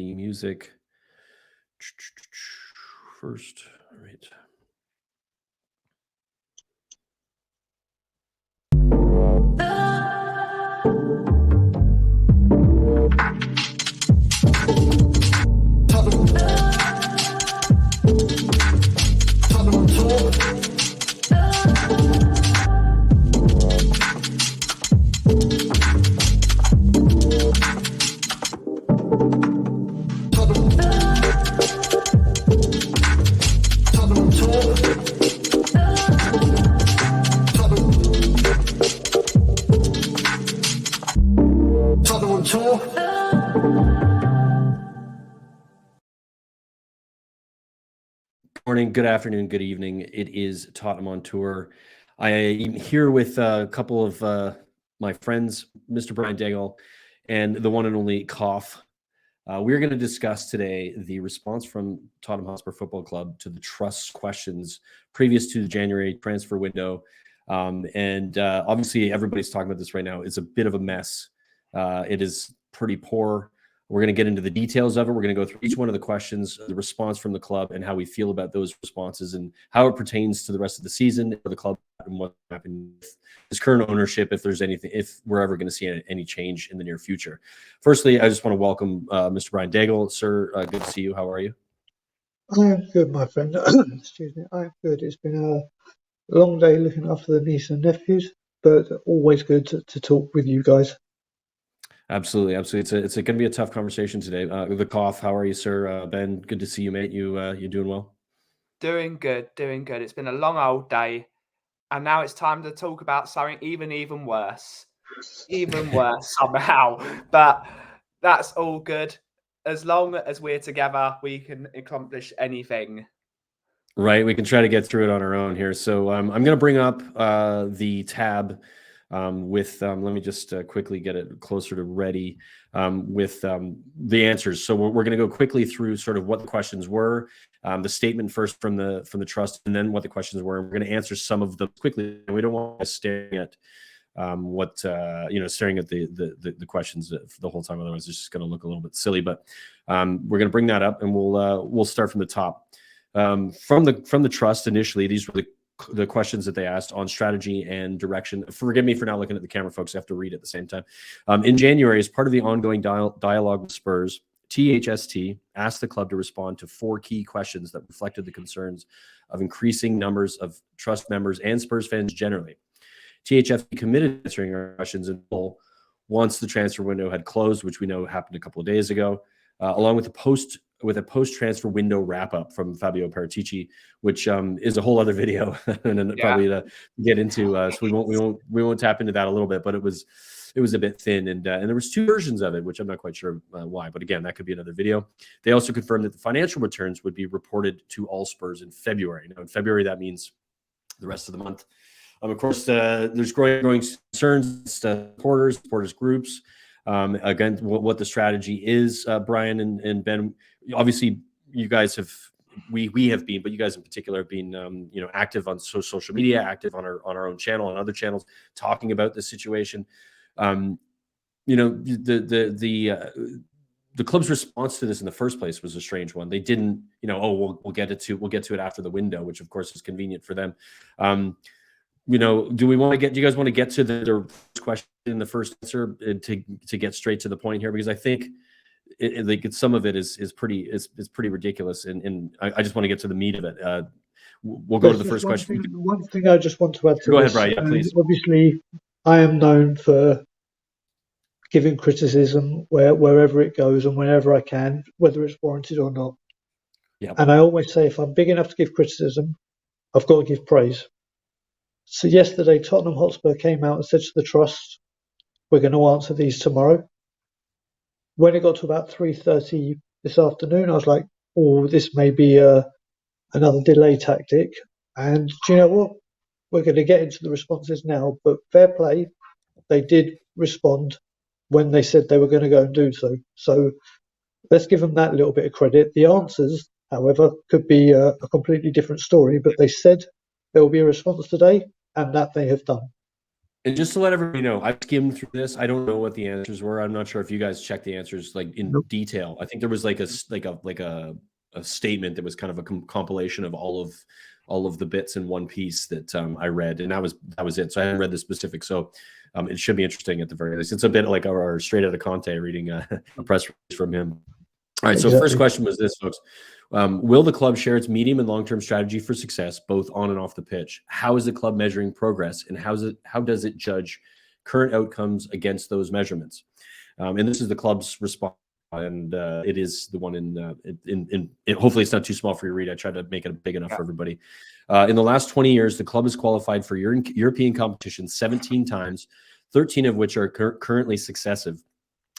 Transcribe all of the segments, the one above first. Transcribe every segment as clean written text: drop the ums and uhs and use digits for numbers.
the music first. All right. Morning, good afternoon, good evening. It is Tottenham on Tour. I am here with a couple of my friends, Mr. Brian Daigle and the one and only Kauffiee. We're going to discuss today the response from Tottenham Hotspur Football Club to the trust questions previous to the January transfer window. Obviously, everybody's talking about this right now. It's a bit of a mess. It is pretty poor. We're going to get into the details of it. We're going to go through each one of the questions, the response from the club, and how we feel about those responses and how it pertains to the rest of the season for the club and what happened with this current ownership, if there's anything, if we're ever going to see any change in the near future. Firstly, I just want to welcome Mr. Brian Daigle. Sir, good to see you. How are you? I am good, my friend. Excuse me. I am good. It's been a long day looking after the niece and nephews, but always good to talk with you guys. Absolutely, absolutely. It's going to be a tough conversation today. The Kauffiee, how are you, sir? Ben, good to see you, mate. You doing well? Doing good. It's been a long old day, and now it's time to talk about something even worse, somehow. But that's all good. As long as we're together, we can accomplish anything. Right, we can try to get through it on our own here. So I'm going to bring up the tab with let me just quickly get it closer to ready with the answers. So we're going to go quickly through sort of what the questions were, the statement first from the trust, and then what the questions were. And we're going to answer some of them quickly. And we don't want to staring at staring at the questions the whole time. Otherwise, it's just going to look a little bit silly. But we're going to bring that up, and we'll start from the top. From the trust initially, these were the questions that they asked on strategy and direction. Forgive me for not looking at the camera, folks. I have to read at the same time. In January, as part of the ongoing dialogue with Spurs, THFC asked the club to respond to 4 key questions that reflected the concerns of increasing numbers of trust members and Spurs fans generally. THFC committed to answering our questions in full once the transfer window had closed, which we know happened a couple of days ago, along with a post-transfer window wrap-up from Fabio Paratici, which is a whole other video and probably to get into. So we won't tap into that a little bit, but it was a bit thin, and there was 2 versions of it, which I'm not quite sure why. But again, that could be another video. They also confirmed that the financial returns would be reported to all Spurs in February. Now, in February, that means the rest of the month. Of course, there's growing concerns, supporters groups. Again, what the strategy is, Brian and Ben. Obviously, you guys have, we have been, but you guys in particular have been, active on social media, active on our own channel and other channels, talking about this situation. The club's response to this in the first place was a strange one. They didn't, we'll get to it after the window, which of course is convenient for them. Do you guys want to get to the question in the first answer to get straight to the point here? Because I think some of it is pretty ridiculous, and I just want to get to the meat of it. We'll go to the first question. One thing I just want to add to this. Go ahead, Brian. Yeah, please. Obviously, I am known for giving criticism wherever it goes and whenever I can, whether it's warranted or not. Yeah. And I always say, if I'm big enough to give criticism, I've got to give praise. So yesterday, Tottenham Hotspur came out and said to the trust, we're going to answer these tomorrow. When it got to about 3:30 this afternoon, I was like, oh, this may be another delay tactic. And do you know what? We're going to get into the responses now, but fair play, they did respond when they said they were going to go and do so. So let's give them that little bit of credit. The answers, however, could be a completely different story, but they said there will be a response today, and that they have done. And just to let everybody know, I skimmed through this. I don't know what the answers were. I'm not sure if you guys checked the answers like in Nope. detail. I think there was like a statement that was kind of a compilation of all of the bits in one piece that I read, and that was it. So I haven't read the specifics. So it should be interesting at the very least. It's a bit like our straight out of Conte reading a press release from him. All right. So Exactly. first question was this, folks. Will the club share its medium and long-term strategy for success, both on and off the pitch? How is the club measuring progress, and how does it judge current outcomes against those measurements? And this is the club's response, and it is the one hopefully it's not too small for you to read. I tried to make it big enough for everybody. In the last 20 years, the club has qualified for European competitions 17 times, 13 of which are currently successive,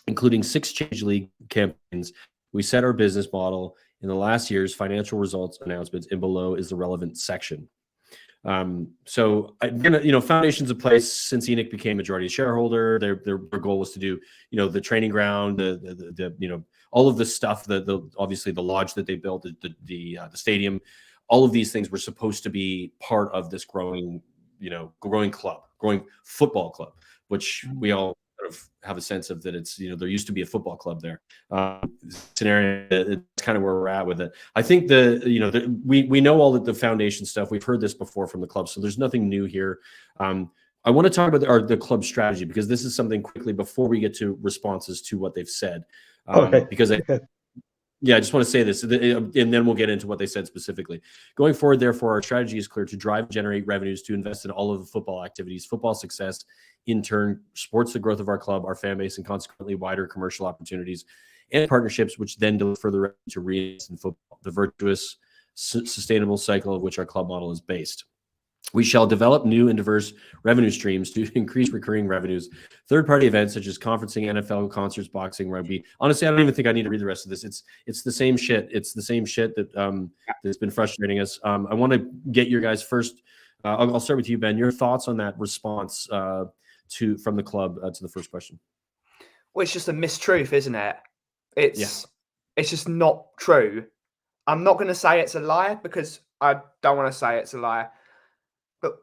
including 6 Change League campaigns. We set our business model in the last year's financial results announcements, and below is the relevant section. So foundations in place since ENIC became majority shareholder. Their goal was to do, the training ground, the all of the stuff, obviously the lodge that they built, the stadium, all of these things were supposed to be part of this growing football club, which we all sort of have a sense of that it's, there used to be a football club there. Scenario, it's kind of where we're at with it. I think we know all of the foundation stuff. We've heard this before from the club, so there's nothing new here. I want to talk about the club strategy, because this is something quickly before we get to responses to what they've said. Okay. Because I just want to say this, and then we'll get into what they said specifically. Going forward, therefore, our strategy is clear: to drive and generate revenues, to invest in all of the football activities. Football success, in turn, supports the growth of our club, our fan base, and consequently wider commercial opportunities and partnerships, which then deliver further to reinvest in football, the virtuous, sustainable cycle of which our club model is based. We shall develop new and diverse revenue streams to increase recurring revenues. Third-party events such as conferencing, NFL, concerts, boxing, rugby. Honestly, I don't even think I need to read the rest of this. It's the same shit. It's the same shit that that's been frustrating us. I want to get your guys first. I'll start with you, Ben. Your thoughts on that response from the club to the first question? Well, it's just a mistruth, isn't it? It's just not true. I'm not going to say it's a lie, because I don't want to say it's a lie. But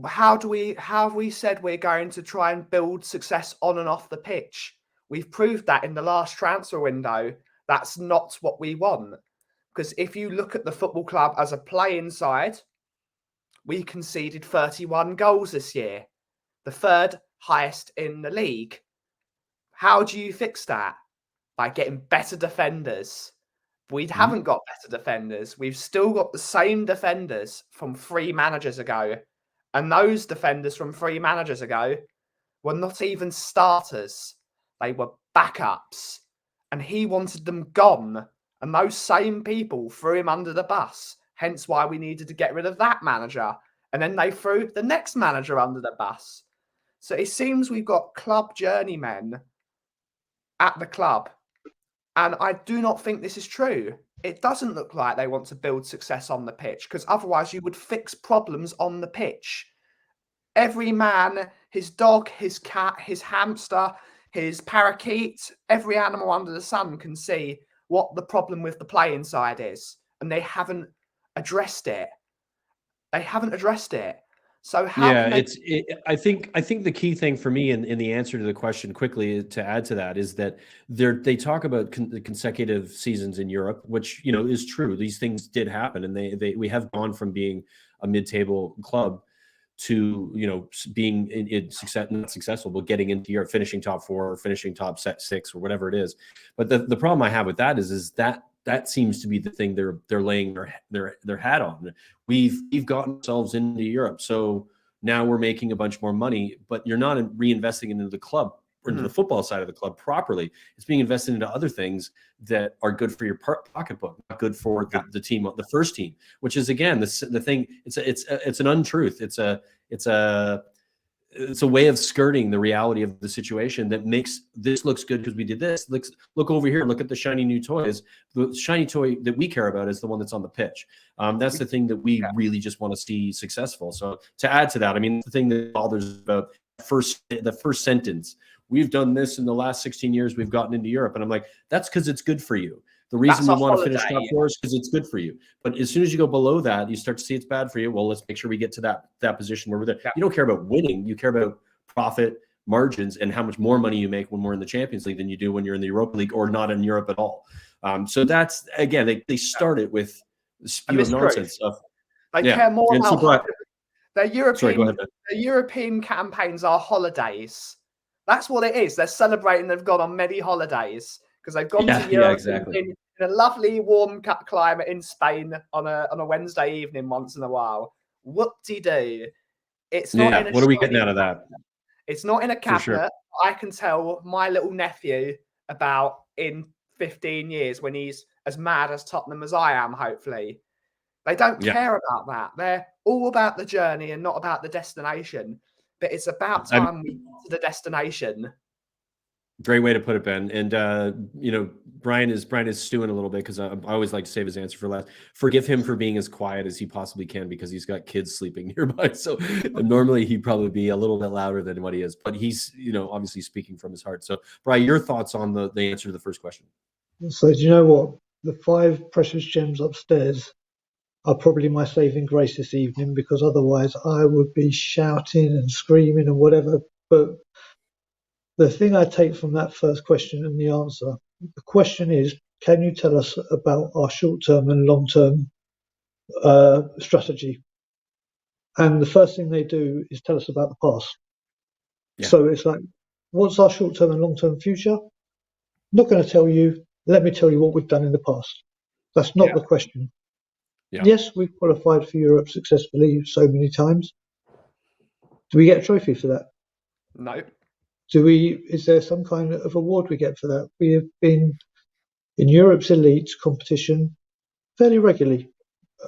how have we said we're going to try and build success on and off the pitch? We've proved that in the last transfer window. That's not what we want. Because if you look at the football club as a playing side, we conceded 31 goals this year, the third highest in the league. How do you fix that? By getting better defenders. We haven't got better defenders. We've still got the same defenders from 3 managers ago. And those defenders from 3 managers ago were not even starters. They were backups. And he wanted them gone. And those same people threw him under the bus. Hence why we needed to get rid of that manager. And then they threw the next manager under the bus. So it seems we've got club journeymen at the club. And I do not think this is true. It doesn't look like they want to build success on the pitch, because otherwise you would fix problems on the pitch. Every man, his dog, his cat, his hamster, his parakeet, every animal under the sun can see what the problem with the playing side is. And they haven't addressed it. They haven't addressed it. So how I think the key thing for me in the answer to the question, quickly to add to that, is that they talk about the consecutive seasons in Europe, which is true. These things did happen, and we have gone from being a mid-table club to being not successful, but getting into Europe, finishing top 4 or finishing top 6 or whatever it is. But the problem I have with that is that seems to be the thing they're laying their hat on. We've gotten ourselves into Europe, so now we're making a bunch more money, but you're not reinvesting into the club or into the football side of the club properly. It's being invested into other things that are good for your pocketbook, not good for the team, the first team. Which is, again, the thing. It's an untruth. It's a way of skirting the reality of the situation that makes this looks good because we did this. Look over here. Look at the shiny new toys. The shiny toy that we care about is the one that's on the pitch. That's the thing that we really just want to see successful. So to add to that, I mean, the thing that bothers about the first sentence, we've done this in the last 16 years. We've gotten into Europe. And I'm like, that's because it's good for you. The reason we want to finish top 4 is because it's good for you. But as soon as you go below that, you start to see it's bad for you. Well, let's make sure we get to that position where we're there. You don't care about winning. You care about profit margins and how much more money you make when we're in the Champions League than you do when you're in the Europa League or not in Europe at all. So that's, again, they started with a spew of nonsense of, they care more and about their sorry, go European. ahead, Ben. Their European campaigns are holidays. That's what it is. They're celebrating they've gone on many holidays because they've gone to Europe exactly. in a lovely warm climate in Spain on a Wednesday evening once in a while. Whoop-de-doo. It's not in a what are we getting out of that? It's not in a cabinet. Sure. I can tell my little nephew about in 15 years when he's as mad as Tottenham as I am, hopefully. They don't care about that. They're all about the journey and not about the destination. But it's about time we get to the destination. Great way to put it, Ben. And Brian is stewing a little bit because I always like to save his answer for last. Forgive him for being as quiet as he possibly can because he's got kids sleeping nearby. So normally he'd probably be a little bit louder than what he is, but he's obviously speaking from his heart. So Brian, your thoughts on the answer to the first question? So do you know what? The 5 precious gems upstairs are probably my saving grace this evening, because otherwise I would be shouting and screaming and whatever. But the thing I take from that first question and the answer, the question is, can you tell us about our short-term and long-term strategy? And the first thing they do is tell us about the past. Yeah. So it's like, what's our short-term and long-term future? Not going to tell you. Let me tell you what we've done in the past. That's not the question. Yeah. Yes, we've qualified for Europe successfully so many times. Do we get a trophy for that? No. Is there some kind of award we get for that? We have been in Europe's elite competition fairly regularly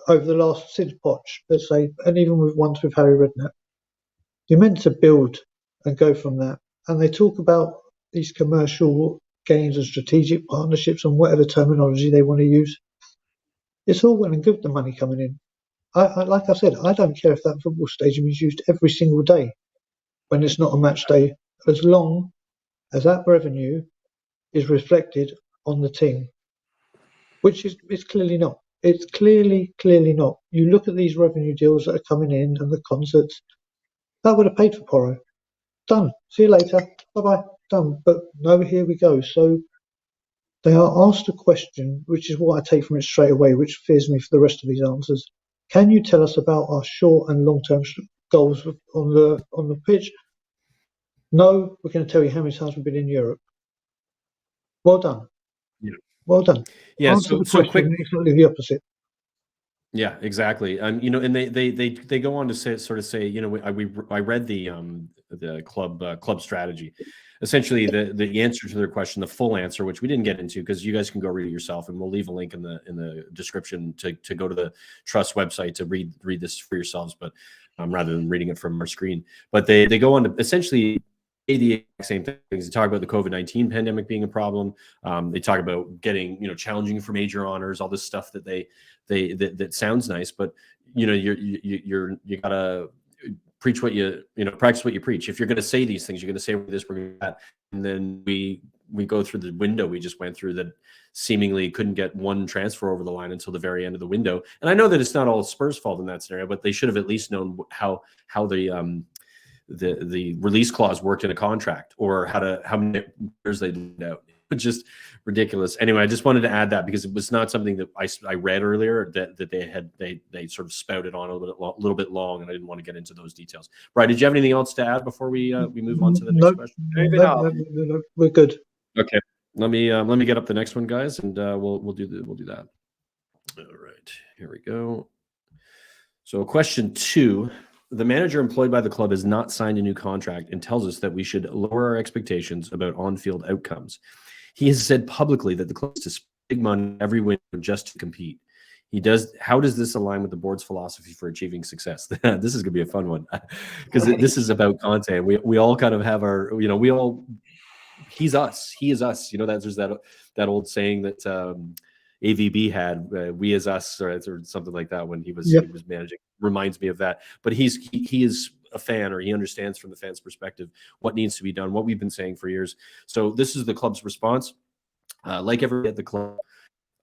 over the last, since Poch, let's say, and even once with Harry Redknapp. You're meant to build and go from that. And they talk about these commercial gains and strategic partnerships and whatever terminology they want to use. It's all well and good, the money coming in. Like I said, I don't care if that football stadium is used every single day when it's not a match day, as long as that revenue is reflected on the team, which is clearly not. It's clearly not. You look at these revenue deals that are coming in and the concerts, that would have paid for Porro. Done. See you later. Bye-bye. Done. But no, here we go. So they are asked a question, which is what I take from it straight away, which fears me for the rest of these answers. Can you tell us about our short and long-term goals on the pitch? No, we're going to tell you how many times we've been in Europe. Well done. Yeah. Well done. Yeah. Answer the question, exactly the opposite. Yeah, exactly. And they go on to say, I read the club strategy. Essentially, the answer to their question, the full answer, which we didn't get into because you guys can go read it yourself, and we'll leave a link in the description to go to the Trust website to read this for yourselves, but rather than reading it from our screen. But they go on to essentially the exact same things. They talk about the COVID-19 pandemic being a problem. They talk about getting challenging for major honors, all this stuff that that sounds nice, but you gotta preach what practice what you preach. If you're going to say these things, you're going to say this, we're going to that, and then we go through the window we just went through that seemingly couldn't get one transfer over the line until the very end of the window. And I know that it's not all Spurs' fault in that scenario, but they should have at least known how the release clause worked in a contract, or how many years they did out. It's just ridiculous. Anyway, I just wanted to add that because it was not something that I read earlier that they sort of spouted on a little bit long, and I didn't want to get into those details. Brian, did you have anything else to add before we move on to the next question? No, we're good. Okay, let me get up the next one, guys, and we'll do that. All right, here we go. So question 2. The manager employed by the club has not signed a new contract and tells us that we should lower our expectations about on-field outcomes. He has said publicly that the club is to spend big money every window just to compete. How does this align with the board's philosophy for achieving success? This is going to be a fun one because this is about Conte. We all kind of have our, he's us, he is us. There's that old saying that AVB had, we as us, or something like that when he was managing. Reminds me of that. But he is a fan, or he understands from the fans' perspective what needs to be done, what we've been saying for years. So this is the club's response. Like everybody at the club,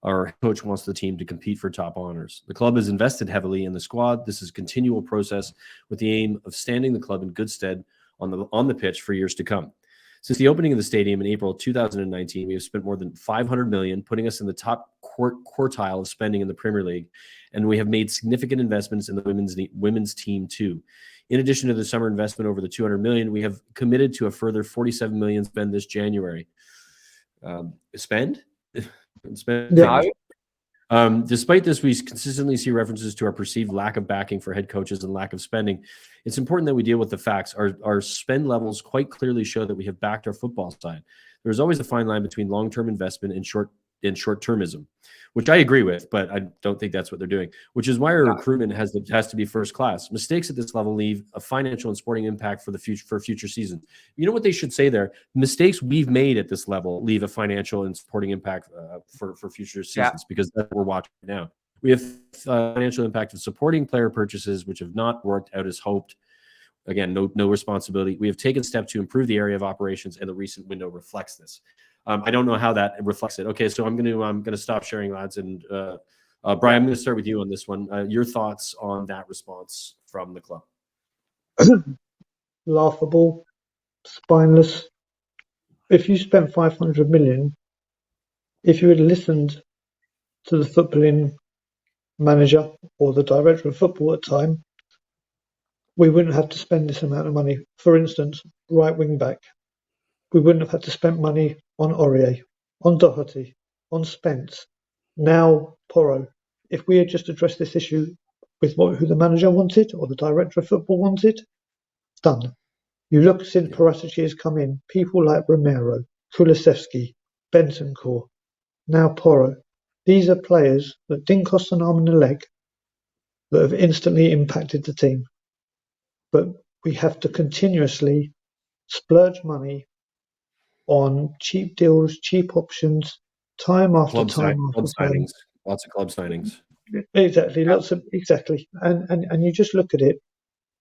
our coach wants the team to compete for top honors. The club has invested heavily in the squad. This is a continual process with the aim of standing the club in good stead on the pitch for years to come. Since the opening of the stadium in April 2019, we have spent more than 500 million, putting us in the top quartile of spending in the Premier League, and we have made significant investments in the women's team too. In addition to the summer investment over the 200 million, we have committed to a further 47 million spend this January. Spend? No. Despite this, we consistently see references to our perceived lack of backing for head coaches and lack of spending. It's important that we deal with the facts. Our spend levels quite clearly show that we have backed our football side. There's always a fine line between long-term investment and short-termism, which I agree with, but I don't think that's what they're doing, which is why our recruitment has to be first class. Mistakes at this level leave a financial and sporting impact for future seasons. You know what they should say there? Mistakes we've made at this level leave a financial and sporting impact for future seasons, because that's what we're watching now. We have financial impact of supporting player purchases which have not worked out as hoped. Again, no responsibility. We have taken steps to improve the area of operations, and the recent window reflects this. I don't know how that reflects it. Okay, so I'm going to stop sharing, lads, and Brian, I'm going to start with you on this one. Your thoughts on that response from the club? Laughable, spineless. If you spent 500 million, if you had listened to the footballing manager or the director of football at the time, we wouldn't have to spend this amount of money. For instance, right wing back. We wouldn't have had to spend money on Aurier, on Doherty, on Spence, now Porro. If we had just addressed this issue with who the manager wanted or the director of football wanted, done. You look since Paratici has come in, people like Romero, Kulusevski, Bentancur, now Porro. These are players that didn't cost an arm and a leg, that have instantly impacted the team. But we have to continuously splurge money on cheap deals, cheap options, time after time after time. Lots of club signings. Exactly, exactly. And you just look at it.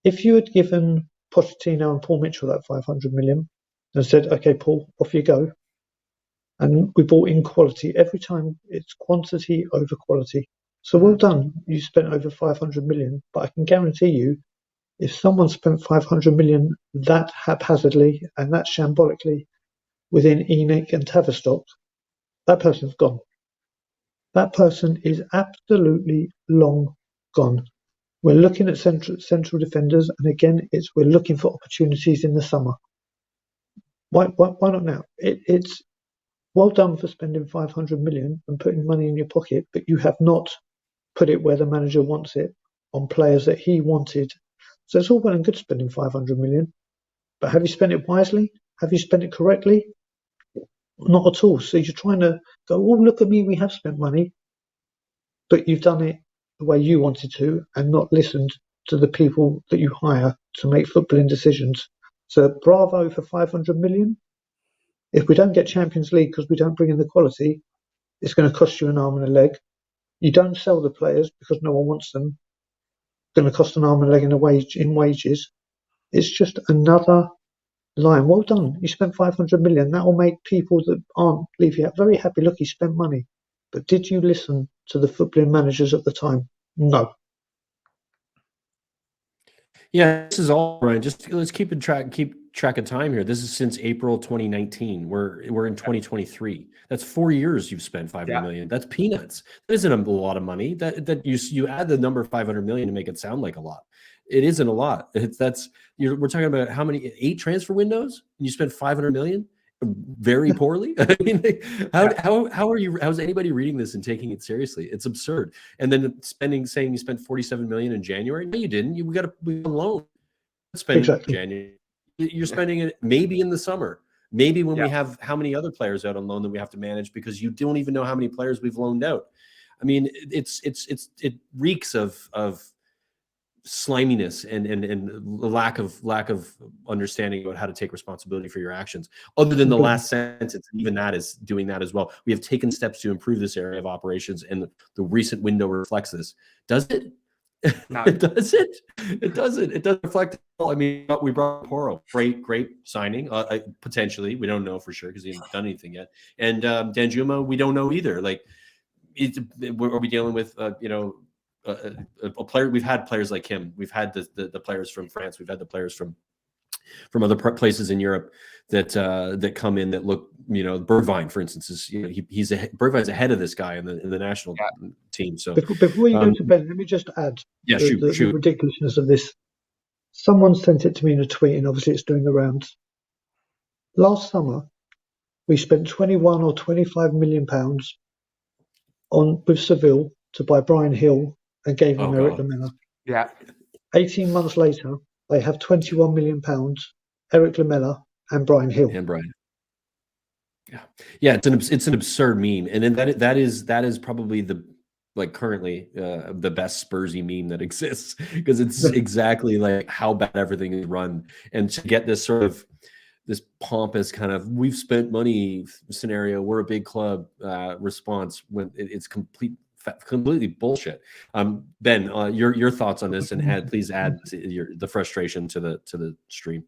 If you had given Pochettino and Paul Mitchell that 500 million and said, okay, Paul, off you go, and we bought in quality, every time it's quantity over quality. So well done, you spent over 500 million, but I can guarantee you, if someone spent 500 million that haphazardly and that shambolically within ENIC and Tavistock, that person's gone. That person is absolutely long gone. We're looking at central defenders, and again, we're looking for opportunities in the summer. Why not now? It's well done for spending 500 million and putting money in your pocket, but you have not put it where the manager wants it, on players that he wanted. So it's all well and good spending 500 million, but have you spent it wisely? Have you spent it correctly? Not at all. So you're trying to go, oh, look at me, we have spent money, but you've done it the way you wanted to and not listened to the people that you hire to make footballing decisions. So bravo for 500 million. If we don't get Champions League because we don't bring in the quality, it's going to cost you an arm and a leg. You don't sell the players because no one wants them. It's going to cost an arm and a leg in wages. It's just another line. Well done. You spent 500 million. That will make people that aren't Levy very happy. Look, he spent money. But did you listen to the footballing managers at the time? No. Yeah, this is all right. Just let's keep track of time here. This is since April 2019. We're in 2023. That's 4 years you've spent 500 million. That's peanuts. That isn't a lot of money. That you add the number 500 million to make it sound like a lot. It isn't a lot. We're talking about how many 8 transfer windows, and you spent 500 million very poorly. I mean, how's anybody reading this and taking it seriously? It's absurd. And then saying you spent 47 million in January. No, you didn't. We got a loan. Spending Exactly. in January. You're spending it maybe in the summer. Maybe when we have how many other players out on loan that we have to manage, because you don't even know how many players we've loaned out. I mean, it reeks of sliminess and lack of understanding about how to take responsibility for your actions, other than the last sentence. Even that is doing that as well. We have taken steps to improve this area of operations, and the recent window reflects this. Does it? No. It doesn't. It doesn't. It doesn't reflect. I mean, we brought Porro, great signing. Potentially, we don't know for sure because he hasn't done anything yet. And Danjuma, we don't know either. Like, are we dealing with a player? We've had players like him. We've had the players from France. We've had the players from from other places in Europe that come in that look, Bergwijn, for instance, is Bergwijn's ahead of this guy in the national team. So Before you go to Ben, let me just add the ridiculousness of this. Someone sent it to me in a tweet, and obviously it's doing the rounds. Last summer, we spent 21 or 25 million pounds with Seville to buy Brian Hill and gave him Eric Lamela. Yeah. 18 months later, they have 21 million pounds, Eric Lamela and Brian Hill. Yeah. It's an absurd meme, and then that is probably currently the best Spursy meme that exists, because it's exactly like how bad everything is run, and to get this sort of this pompous kind of "we've spent money" scenario, we're a big club response, when it's completely bullshit. Ben, your thoughts on this, and please add the frustration to the stream.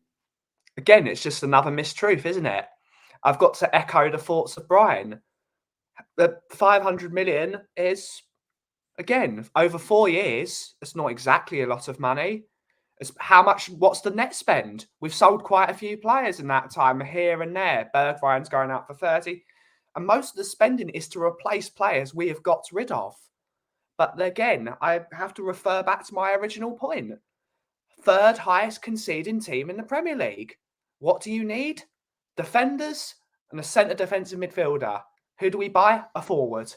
Again, it's just another mistruth, isn't it? I've got to echo the thoughts of Brian. The 500 million is, again, over 4 years. It's not exactly a lot of money. It's how much? What's the net spend? We've sold quite a few players in that time, here and there. Bergwijn's going out for 30. And most of the spending is to replace players we have got rid of. But again, I have to refer back to my original point. Third highest conceding team in the Premier League. What do you need? Defenders and a centre defensive midfielder. Who do we buy? A forward.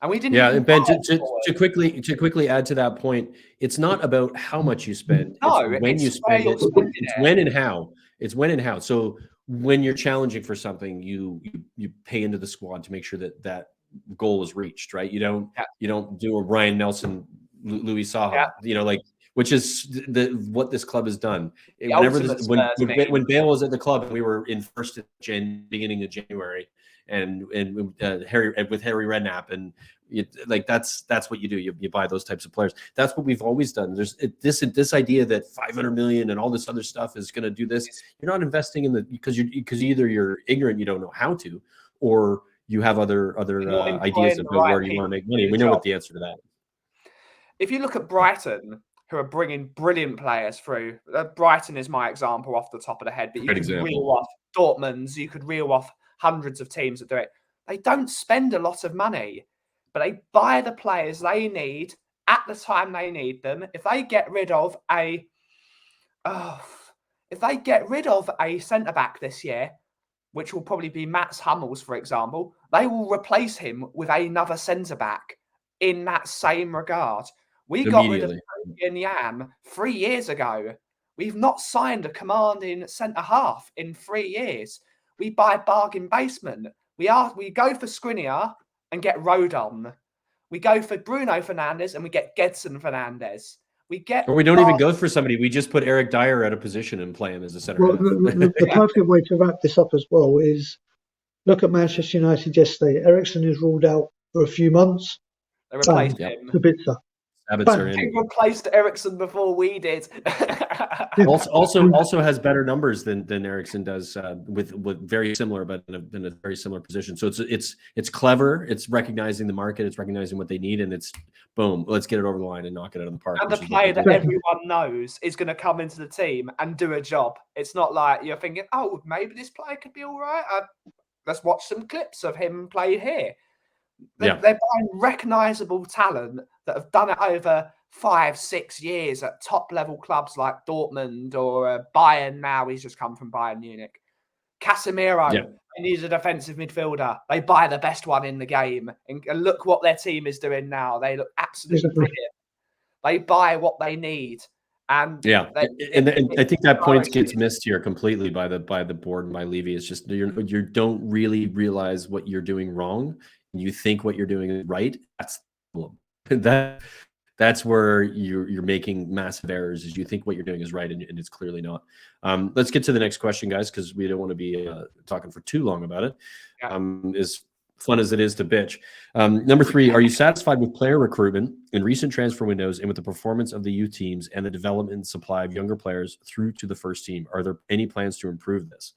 And we didn't. Yeah, and Ben, to quickly add to that point, it's not about how much you spend. No, it's when you spend it. It's when and how. It's when and how. So when you're challenging for something, you pay into the squad to make sure that goal is reached, right? You don't do a Ryan Nelson, Louis Saha, which is what this club has done. When Bale was at the club and we were in first beginning of January, and Harry Redknapp, and that's what you do. You buy those types of players. That's what we've always done. There's this idea that 500 million and all this other stuff is going to do this. You're not investing in because either you're ignorant, you don't know how to, or you have other ideas about where you want to make money. We know what the answer to that. If you look at Brighton, who are bringing brilliant players through, Brighton is my example off the top of the head, but you could reel off Dortmund's, you could reel off hundreds of teams that do it. They don't spend a lot of money, but they buy the players they need at the time they need them. If they get rid of a centre back this year, which will probably be Mats Hummels, for example, they will replace him with another centre back in that same regard. We got rid of Yam 3 years ago. We've not signed a commanding centre half in 3 years. We buy bargain basement. We go for Skriniar and get Rodon. We go for Bruno Fernandes and we get Gedson Fernandes. Or we don't even go for somebody. We just put Eric Dyer out of position and play him as a centre half. The perfect way to wrap this up as well is look at Manchester United yesterday. Ericsson is ruled out for a few months. They replaced him. Kubica. He replaced Ericsson before we did. also has better numbers than Ericsson does, with very similar, but in a very similar position. So it's clever. It's recognizing the market. It's recognizing what they need, and it's boom. Let's get it over the line and knock it out of the park. And the player that everyone knows is going to come into the team and do a job. It's not like you're thinking, oh, maybe this player could be all right. Let's watch some clips of him play here. They're buying recognisable talent that have done it over 5-6 years at top level clubs like Dortmund or Bayern. Now he's just come from Bayern Munich. Casemiro, he needs a defensive midfielder. They buy the best one in the game, and look what their team is doing now. They look absolutely brilliant. They buy what they need, and and I think that point gets missed here completely by the board and by Levy. It's just you don't really realize what you're doing wrong. You think what you're doing is right. That's the problem. That's where you're making massive errors. Is you think what you're doing is right, and it's clearly not. Let's get to the next question, guys, because we don't want to be talking for too long about it. As fun as it is to bitch. Number 3, are you satisfied with player recruitment in recent transfer windows and with the performance of the youth teams and the development and supply of younger players through to the first team? Are there any plans to improve this?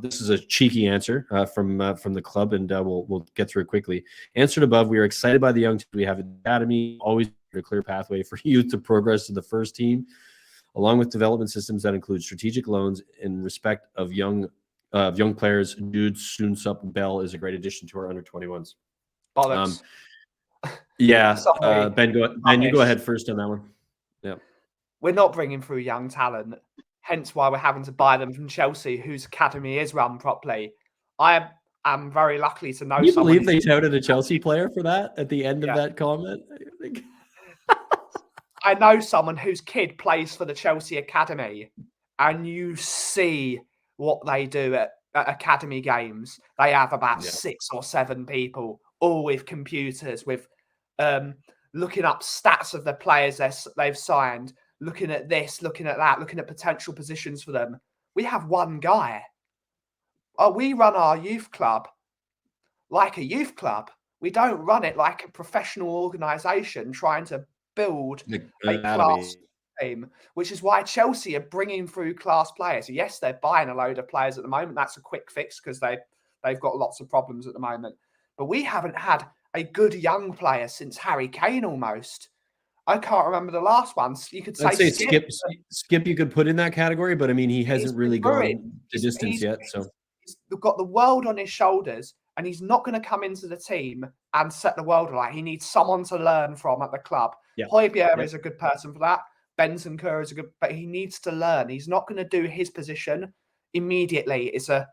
This is a cheeky answer from the club, and we'll get through it quickly. Answered above, we are excited by the young team we have in the academy, always a clear pathway for youth to progress to the first team. along with development systems that include strategic loans in respect of young players. Duuuuuu Bell is a great addition to our under 21s. Bollocks. Yeah, Sorry, Ben, you go rubbish. ahead first on that one. Yeah. We're not bringing through young talent, hence why we're having to buy them from Chelsea, whose academy is run properly. I am very lucky to know Can you someone. believe they touted a Chelsea player for that at the end of Yeah. that comment? I know someone whose kid plays for the Chelsea academy, and you see what they do at academy games. They have about 6 or 7 people, all with computers, with looking up stats of the players they've signed, looking at this, looking at that, looking at potential positions for them. We have one guy. We run our youth club like a youth club. We don't run it like a professional organisation trying to build a class team, which is why Chelsea are bringing through class players. Yes, they're buying a load of players at the moment. That's a quick fix because they've got lots of problems at the moment. But we haven't had a good young player since Harry Kane almost. I can't remember the last one. You could say, I'd say Skip you could put in that category, but I mean, he hasn't really gone the distance yet. So he's got the world on his shoulders, and he's not going to come into the team and set the world alight. He needs someone to learn from at the club. Yeah. Højbjerg is a good person for that. Bentancur is a good, but he needs to learn. He's not going to do his position immediately. It's a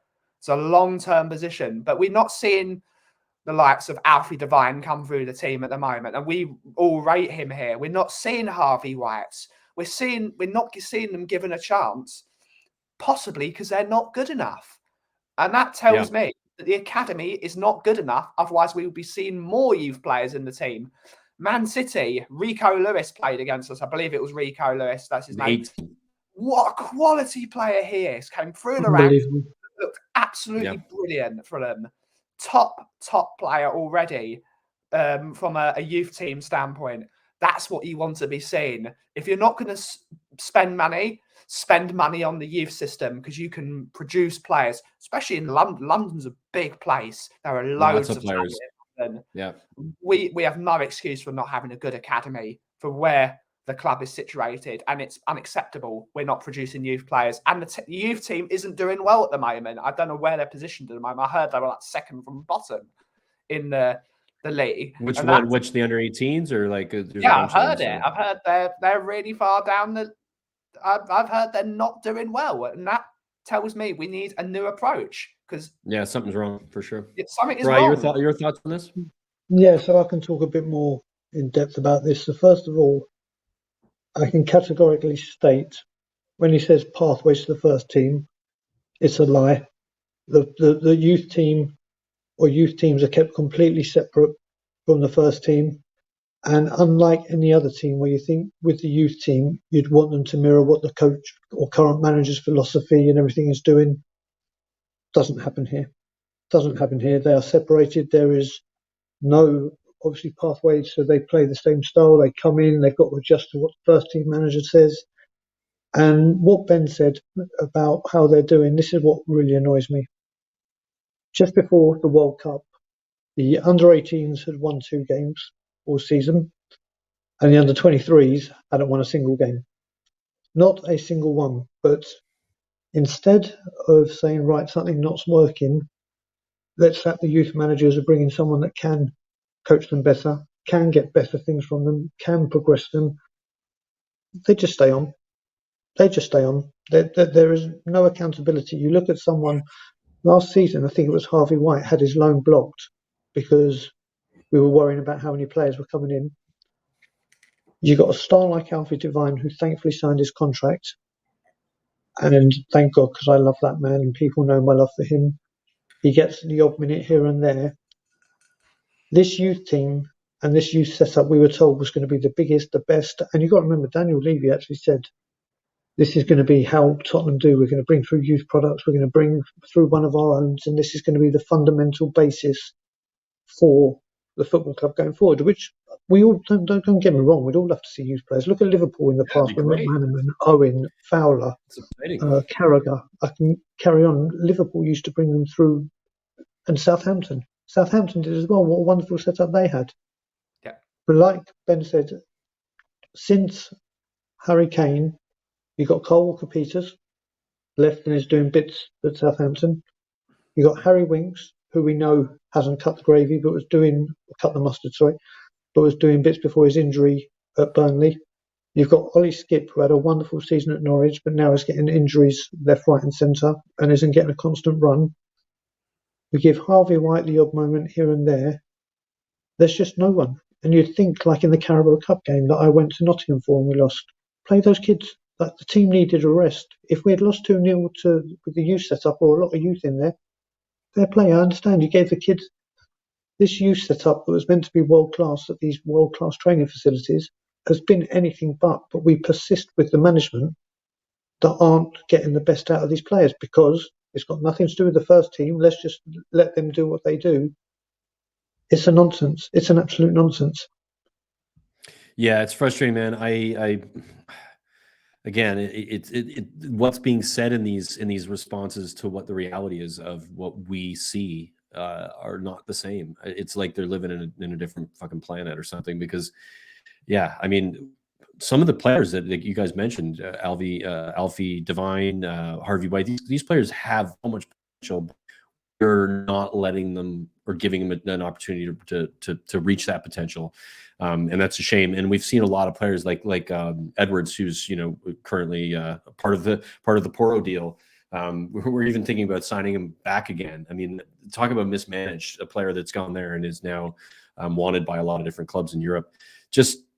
long-term position, but we're not seeing the likes of Alfie Devine come through the team at the moment, and we all rate him here. We're not seeing Harvey Whites. We're not seeing them given a chance, possibly because they're not good enough. And that tells me that the academy is not good enough. Otherwise, we would be seeing more youth players in the team. Man City, Rico Lewis played against us. I believe it was Rico Lewis. That's his name. What a quality player he is. Came through the ranks. Looked absolutely brilliant for them. Top player already from a youth team standpoint. That's what you want to be seeing. If you're not going to spend money on the youth system, because you can produce players, especially in London. London's a big place. There are loads of players. Yeah, we have no excuse for not having a good academy for where the club is situated, and it's unacceptable. We're not producing youth players, and the youth team isn't doing well at the moment. I don't know where they're positioned at the moment. I heard they were like second from bottom in the league. Which one? Which the under 18s or like? I've heard it. I've heard they're really far down. I've heard they're not doing well, and that tells me we need a new approach. Because something's wrong for sure. Something is wrong. Your thoughts on this? Yeah, so I can talk a bit more in depth about this. So first of all, I can categorically state when he says pathways to the first team, it's a lie. The youth team or youth teams are kept completely separate from the first team. And unlike any other team where you think with the youth team, you'd want them to mirror what the coach or current manager's philosophy and everything is doing, doesn't happen here. They are separated. There is no, obviously, pathways, so they play the same style. They come in, they've got to adjust to what the first team manager says. And what Ben said about how they're doing, this is what really annoys me. Just before the World Cup, the under-18s had won 2 games all season, and the under-23s hadn't won a single game. Not a single one, but instead of saying, right, something not's working, let's have the youth managers are bringing someone that can coach them better, can get better things from them, can progress them. They just stay on. There is no accountability. You look at someone last season, I think it was Harvey White, had his loan blocked because we were worrying about how many players were coming in. You got a star like Alfie Devine, who thankfully signed his contract. And thank God, because I love that man and people know my love for him. He gets the odd minute here and there. This youth team and this youth setup, we were told, was going to be the biggest, the best. And you've got to remember, Daniel Levy actually said, this is going to be how Tottenham do. We're going to bring through youth products. We're going to bring through one of our own. And this is going to be the fundamental basis for the football club going forward, which we all, don't get me wrong, we'd all love to see youth players. Look at Liverpool in the past with McManaman, Owen, Fowler, Carragher. I can carry on. Liverpool used to bring them through, and Southampton did as well. What a wonderful setup they had. Yeah. But like Ben said, since Harry Kane, You got Cole Walker-Peters, left and is doing bits at Southampton. You got Harry Winks, who we know hasn't cut the gravy, but cut the mustard, sorry, but was doing bits before his injury at Burnley. You've got Ollie Skip, who had a wonderful season at Norwich, but now is getting injuries left, right, and centre, and isn't getting a constant run. We give Harvey White the odd moment here and there. There's just no one. And you'd think, like in the Carabao Cup game that I went to Nottingham for and we lost, play those kids. Like the team needed a rest. If we had lost 2-0 with the youth setup or a lot of youth in there, fair play. I understand you gave the kids this youth setup that was meant to be world class at these world class training facilities has been anything but we persist with the management that aren't getting the best out of these players because it's got nothing to do with the first team. Let's just let them do what they do. It's a nonsense. It's an absolute nonsense. Yeah, it's frustrating, man. Again, what's being said in these responses to what the reality is of what we see are not the same. It's like they're living in a different fucking planet or something. Because, yeah, I mean, some of the players that you guys mentioned, Alfie Devine, Harvey White, these players have so much potential. You're not letting them or giving them an opportunity to reach that potential, and that's a shame. And we've seen a lot of players like Edwards, who's currently part of the Porro deal. We're even thinking about signing him back again. I mean, talk about mismanaged, a player that's gone there and is now wanted by a lot of different clubs in Europe.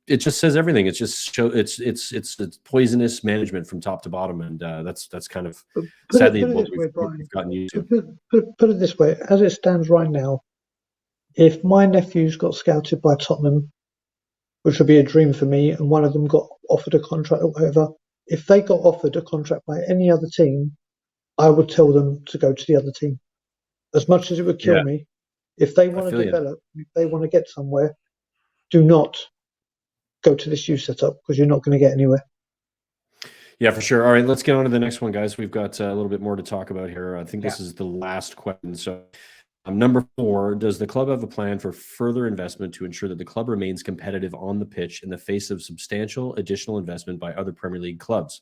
It just says everything. It's just it's poisonous management from top to bottom, and that's kind of sadly what we've gotten used to. Put it this way: as it stands right now, if my nephews got scouted by Tottenham, which would be a dream for me, and one of them got offered a contract or whatever, if they got offered a contract by any other team, I would tell them to go to the other team. As much as it would kill me, if they want to develop, if they want to get somewhere, do not go to this youth setup because you're not going to get anywhere. Yeah, for sure. All right, let's get on to the next one, guys. We've got a little bit more to talk about here. I think this is the last question. So, number 4, does the club have a plan for further investment to ensure that the club remains competitive on the pitch in the face of substantial additional investment by other Premier League clubs?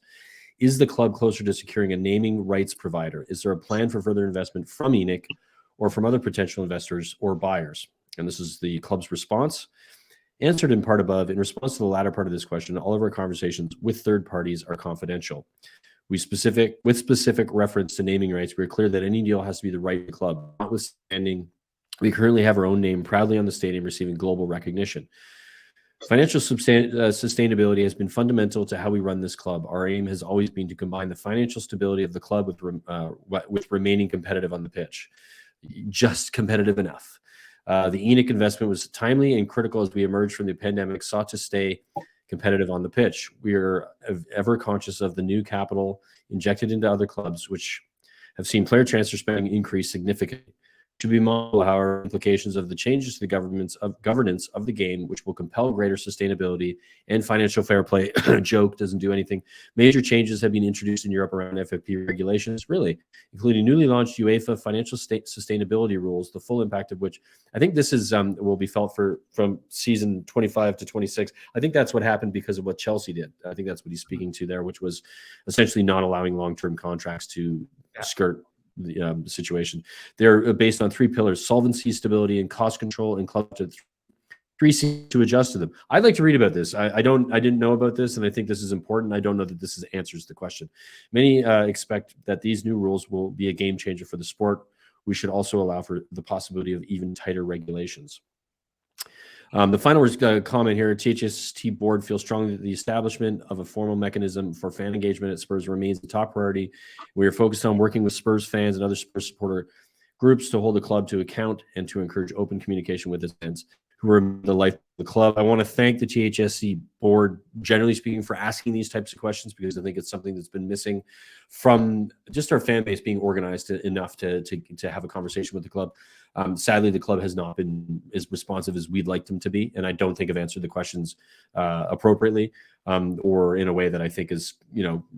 Is the club closer to securing a naming rights provider? Is there a plan for further investment from ENIC or from other potential investors or buyers? And this is the club's response. Answered in part above, in response to the latter part of this question, all of our conversations with third parties are confidential. With specific reference to naming rights, we're clear that any deal has to be the right club. Notwithstanding, we currently have our own name proudly on the stadium, receiving global recognition. Financial sustainability has been fundamental to how we run this club. Our aim has always been to combine the financial stability of the club with remaining competitive on the pitch. Just competitive enough. The ENIC investment was timely and critical as we emerged from the pandemic, sought to stay competitive on the pitch. We are ever conscious of the new capital injected into other clubs, which have seen player transfer spending increase significantly. To be mindful, however, implications of the changes to the governance of the game, which will compel greater sustainability and financial fair play. Joke doesn't do anything. Major changes have been introduced in Europe around FFP regulations, really, including newly launched UEFA financial sustainability rules, the full impact of which I think this is will be felt from season 25 to 26. I think that's what happened because of what Chelsea did. I think that's what he's speaking to there, which was essentially not allowing long-term contracts to skirt the situation. They're based on 3 pillars: solvency, stability, and cost control, and club to 3 C's to adjust to them. I'd like to read about this. I didn't know about this, and I think this is important. I don't know that this answers the question. Many expect that these new rules will be a game changer for the sport. We should also allow for the possibility of even tighter regulations. The final comment here: THFC board feels strongly that the establishment of a formal mechanism for fan engagement at Spurs remains the top priority. We are focused on working with Spurs fans and other Spurs supporter groups to hold the club to account and to encourage open communication with its fans who are the life of the club. I want to thank the THFC board, generally speaking, for asking these types of questions, because I think it's something that's been missing from just our fan base being organized enough to have a conversation with the club. Sadly, the club has not been as responsive as we'd like them to be, and I don't think have answered the questions appropriately or in a way that I think is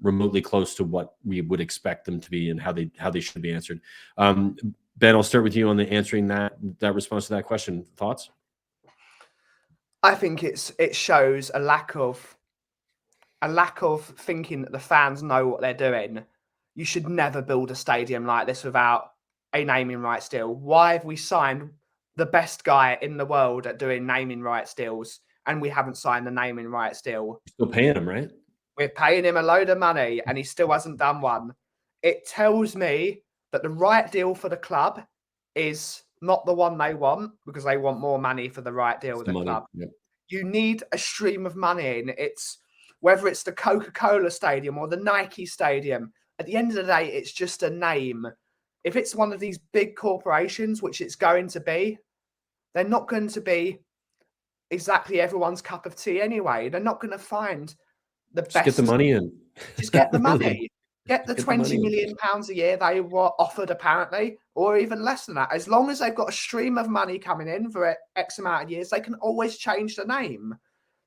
remotely close to what we would expect them to be and how they should be answered. Ben, I'll start with you on the answering that response to that question. Thoughts? I think it shows a lack of a lack of thinking that the fans know what they're doing. You should never build a stadium like this without a naming rights deal. Why have we signed the best guy in the world at doing naming rights deals and we haven't signed the naming rights deal? Still paying him, right? We're paying him a load of money and he still hasn't done one. It tells me that the right deal for the club is not the one they want, because they want more money for the right deal with the club. Yep. You need a stream of money in. It's whether it's the Coca-Cola Stadium or the Nike Stadium. At the end of the day, it's just a name. If it's one of these big corporations, which it's going to be, they're not going to be exactly everyone's cup of tea anyway. They're not going to find the best. Get the money in. Just get the money. Really? Get the £20 million a year they were offered, apparently, or even less than that. As long as they've got a stream of money coming in for X amount of years, they can always change the name.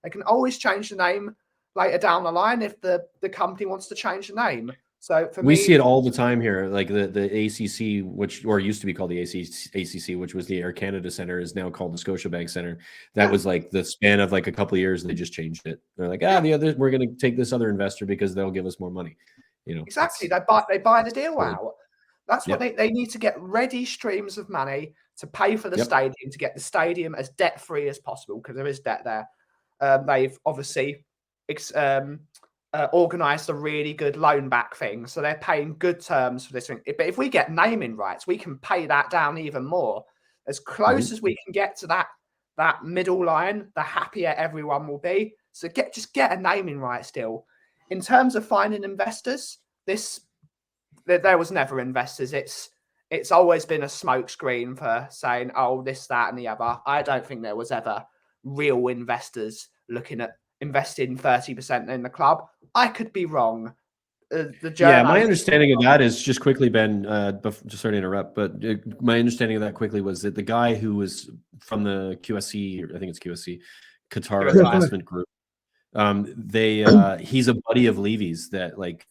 They can always change the name later down the line if the company wants to change the name. So for me, we see it all the time here. Like the ACC, which or used to be called the ACC, which was the Air Canada Center, is now called the Scotiabank Center. That was like the span of like a couple of years. They just changed it. They're like, we're going to take this other investor because they'll give us more money. You know, exactly. They buy the deal out. That's what they need to get ready streams of money to pay for the stadium, to get the stadium as debt free as possible, because there is debt there. They've obviously organised a really good loan back thing, so they're paying good terms for this thing. But if we get naming rights, we can pay that down even more. As close as we can get to that middle line, the happier everyone will be. So just get a naming rights deal. In terms of finding investors, there was never investors. It's always been a smokescreen for saying, oh, this, that, and the other. I don't think there was ever real investors looking at investing 30% in the club. I could be wrong. My understanding of that is just quickly, Ben, just sorry to interrupt, but my understanding of that quickly was that the guy who was from the QSC, I think it's QSC, Qatar Investment Group, he's a buddy of Levy's that like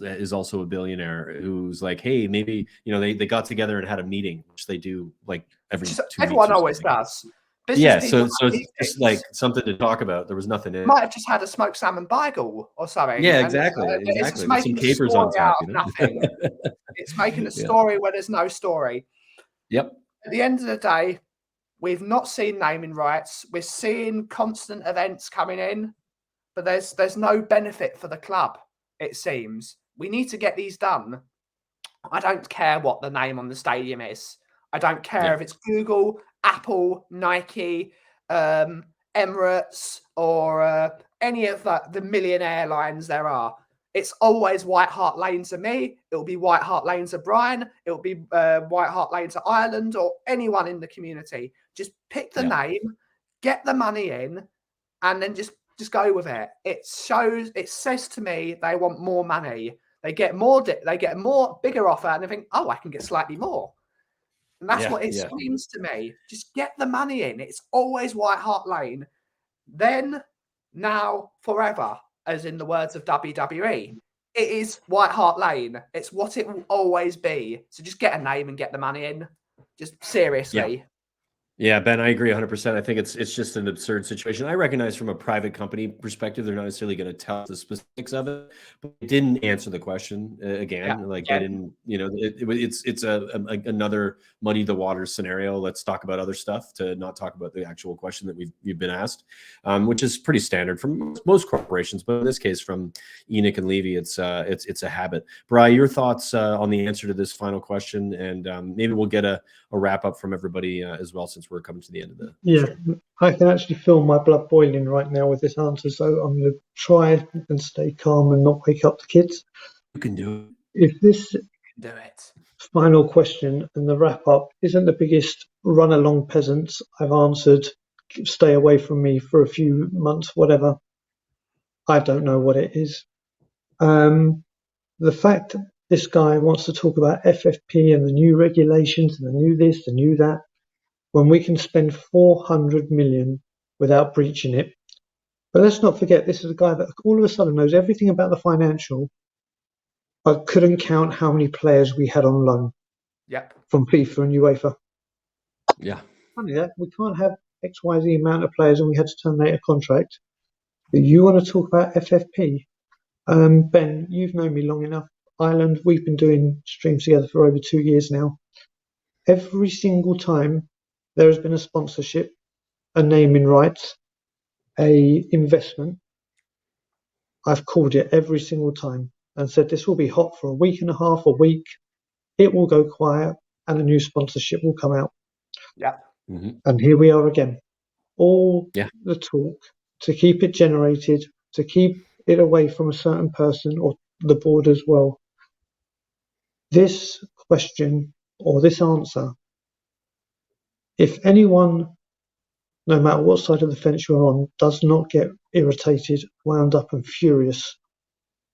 is also a billionaire who's like, hey, maybe, you know, they got together and had a meeting, which they do like every 2 weeks. Everyone always does. So it's just like something to talk about. There was nothing in it. Might have just had a smoked salmon bagel or something. Yeah, exactly. It's With some capers on top. You know? Nothing. It's making a story where there's no story. Yep. At the end of the day, we've not seen naming rights. We're seeing constant events coming in, but there's no benefit for the club, it seems. We need to get these done. I don't care what the name on the stadium is. I don't care if it's Google, Apple, Nike, Emirates, or any of the million airlines there are. It's always White Hart Lane to me. It'll be White Hart Lane to Brian. It'll be White Hart Lane to Ireland, or anyone in the community. Just pick the name, get the money in, and then just go with it. It says to me they want more money. They get more bigger offer, and they think, oh, I can get slightly more. And that's what it screams to me. Just get the money in. It's always White Hart Lane. Then, now, forever, as in the words of WWE. It is White Hart Lane. It's what it will always be. So just get a name and get the money in. Just seriously. Yeah, Ben, I agree 100%. I think it's just an absurd situation. I recognize from a private company perspective, they're not necessarily going to tell the specifics of it, but they didn't answer the question again. They didn't, you know, it's another muddy the waters scenario. Let's talk about other stuff to not talk about the actual question that we've been asked, which is pretty standard from most corporations, but in this case from Enoch and Levy, it's a habit. Bri, your thoughts on the answer to this final question, and maybe we'll get a wrap up from everybody as well, since we're coming to the end of the show. I can actually feel my blood boiling right now with this answer, so I'm going to try and stay calm and not wake up the kids. You can do it. If this do it. Final question and the wrap up isn't the biggest run along peasants I've answered, stay away from me for a few months, whatever, I don't know what it is. The fact that this guy wants to talk about FFP and the new regulations and the new this, the new that, when we can spend 400 million without breaching it. But let's not forget, this is a guy that all of a sudden knows everything about the financial, but couldn't count how many players we had on loan from FIFA and UEFA. Yeah. Funny that, we can't have XYZ amount of players and we had to terminate a contract. You want to talk about FFP? Ben, you've known me long enough. Ireland, we've been doing streams together for over 2 years now. Every single time there has been a sponsorship, a naming rights, a investment, I've called it every single time and said this will be hot for a week and a half, a week. It will go quiet and a new sponsorship will come out. Yeah. And here we are again. All the talk to keep it generated, to keep it away from a certain person or the board as well. This question or this answer, if anyone, no matter what side of the fence you're on, does not get irritated, wound up and furious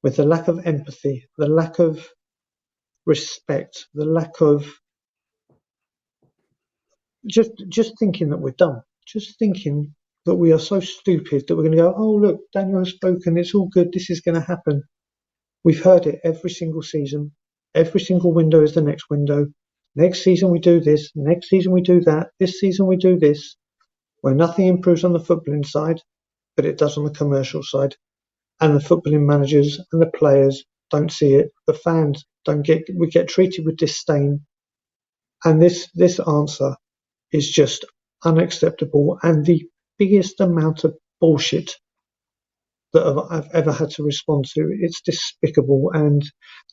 with the lack of empathy, the lack of respect, the lack of just thinking that we're done, just thinking that we are so stupid that we're going to go, oh look, Daniel has spoken, it's all good, this is going to happen. We've heard it every single season. Every single window is the next window. Next season we do this, next season we do that, this season we do this, where nothing improves on the footballing side, but it does on the commercial side. And the footballing managers and the players don't see it. The fans we get treated with disdain. And this answer is just unacceptable and the biggest amount of bullshit that I've ever had to respond to. It's despicable. And do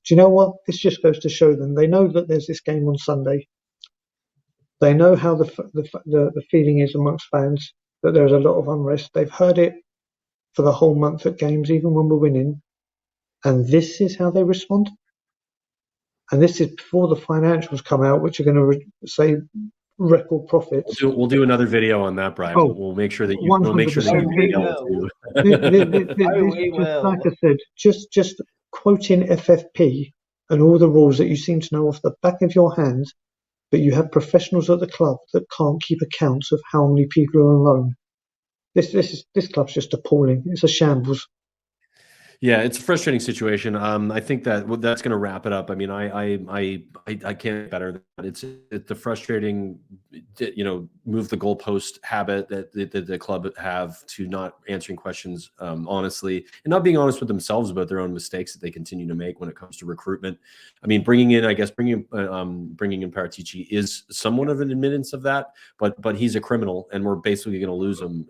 you know what? This just goes to show them. They know that there's this game on Sunday. They know how the feeling is amongst fans, that there's a lot of unrest. They've heard it for the whole month at games, even when we're winning. And this is how they respond. And this is before the financials come out, which are going to say record profits. We'll do another video on that, Brian. Oh, we'll make sure that you 100%. we'll make sure that you We just like I said, just quoting FFP and all the rules that you seem to know off the back of your hand, but you have professionals at the club that can't keep accounts of how many people are on loan. This club's just appalling. It's a shambles. Yeah, it's a frustrating situation. I think that that's going to wrap it up. I mean, I can't better that. It's the frustrating, move the goalpost habit that the club have to not answering questions honestly and not being honest with themselves about their own mistakes that they continue to make when it comes to recruitment. I mean, bringing in Paratici is somewhat of an admittance of that, but he's a criminal, and we're basically going to lose him,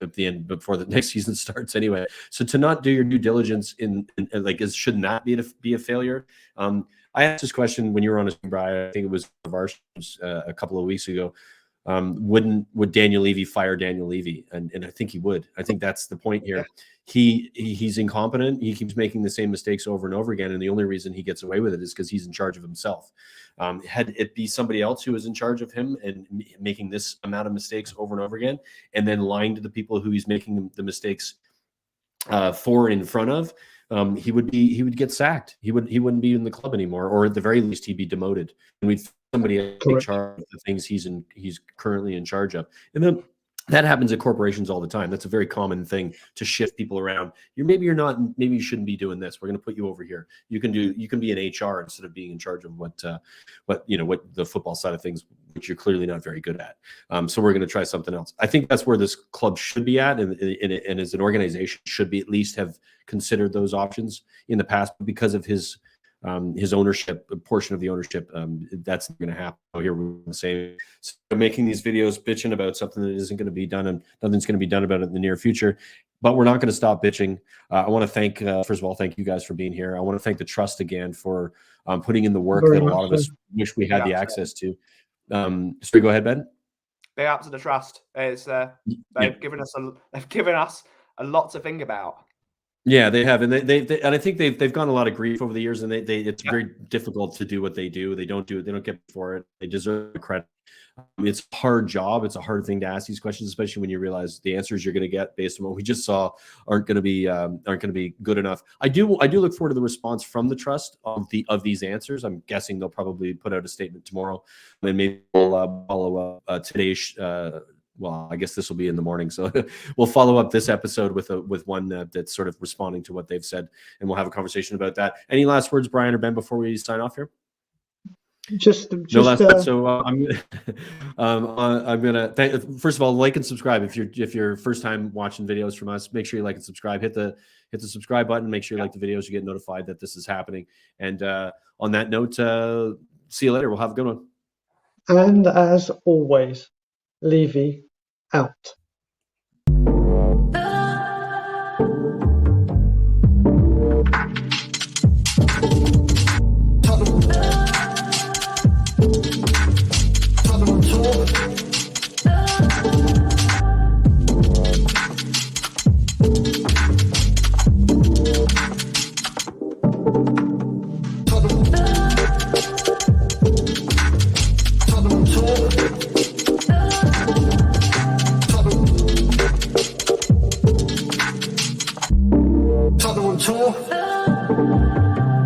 at the end before the next season starts anyway. So to not do your due diligence shouldn't that be a failure? I asked this question when you were on a stream, Brian. I think it was a couple of weeks ago. Would Daniel Levy fire Daniel Levy? And I think he would. I think that's the point here. He's incompetent. He keeps making the same mistakes over and over again, and the only reason he gets away with it is because he's in charge of himself. Had it be somebody else who was in charge of him and making this amount of mistakes over and over again, and then lying to the people who he's making the mistakes for in front of, he would get sacked. He wouldn't be in the club anymore, or at the very least he'd be demoted, and we'd somebody in charge of the things he's currently in charge of. And then that happens at corporations all the time. That's a very common thing, to shift people around. Maybe you shouldn't be doing this. We're going to put you over here. You can be in HR instead of being in charge of what the football side of things, which you're clearly not very good at. So we're going to try something else. I think that's where this club should be at, and as an organization should be at least have considered those options in the past. But because of his ownership, a portion of the ownership, that's going to happen. Here we're saying, so making these videos bitching about something that isn't going to be done, and nothing's going to be done about it in the near future. But we're not going to stop bitching. I want to thank, first of all, thank you guys for being here. I want to thank the Trust again for putting in the work that a lot of us wish we had the access to. So go ahead, Ben. Big up to the Trust. They've given us a lot to think about. Yeah, they have, and they and I think they've gotten a lot of grief over the years, and it's very difficult to do what they do. They don't get for it. They deserve the credit. It's a hard job. It's a hard thing to ask these questions, especially when you realize the answers you're going to get based on what we just saw aren't going to be good enough. I do look forward to the response from the Trust of these answers. I'm guessing they'll probably put out a statement tomorrow, and maybe we'll follow up today's. Well, I guess this will be in the morning, so we'll follow up this episode with one that's sort of responding to what they've said, and we'll have a conversation about that. Any last words, Brian or Ben, before we sign off here? No last bet. So I'm gonna first of all, like and subscribe if you're first time watching videos from us. Make sure you like and subscribe. Hit the subscribe button. Make sure you like the videos. You get notified that this is happening. And on that note, see you later. We'll have a good one. And as always, Levy out.